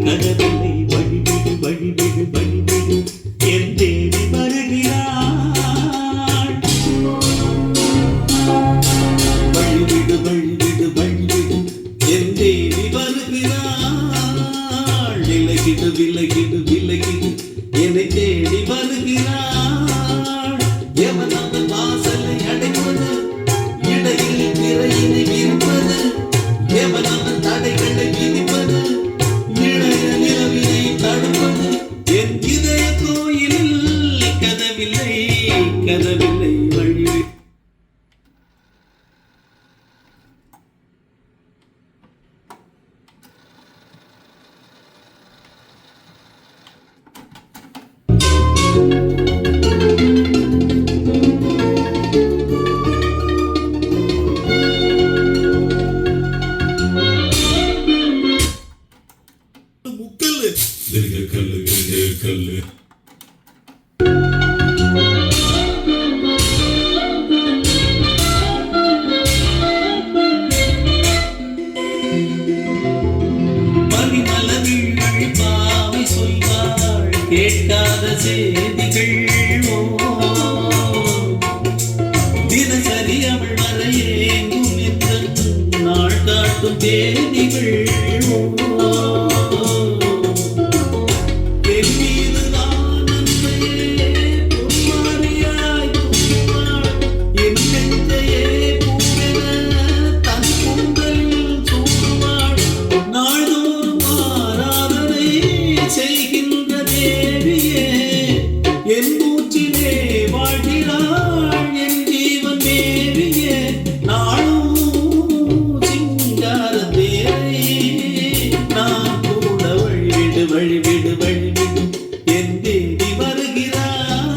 கதவில்லை வழிவிடு வழிவிடு வழிவிடு என் தேடி வருகிறாள் வழிவிடு வழிவிடு வழிவிடு என் தேடி வருகிறாள் விலகிடு விலகிடு விலகிடு என்னை தேடி வருகிறாள் எவன் அவன் வாசலை அடைப்பது இடையில் திரையினை விரிப்பது எவன் அவன் தடைகளை விதிப்பது இளைய நிலவினை தடுப்பது என் இதய கோயிலில் கதவில்லை கதவில்லை வழி கல்லு மணிமலரில் பாவை சொல்வாள் கேட்காத செய்திகள் தினசரி அவள் வரையேங்கும் என்ற நாள் காட்டும் தேதிகள் என் மூச்சிலே வாழ்கிறாள் என் ஜீவன் தேவியே நாளும் சிங்கார தேவை நான் கூட வழிவிடு வழிவிடு வழிவிடு என் தேடி வருகிறாள்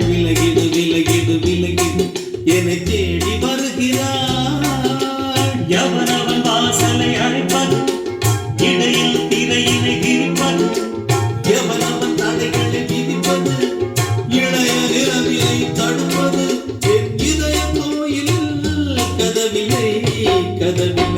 விலகிடு விலகிடு விலகிடு என்னை தேடி வருகிறாள் எவன் அவன் வாசலை அழைப்பது இடையில் திரையினை விரிப்பது எவன் அவன் தடைகளை விதிப்பது இளைய நிலவினை தடுப்பது என் இதய கோயிலில் கதவில்லை கதவில்லை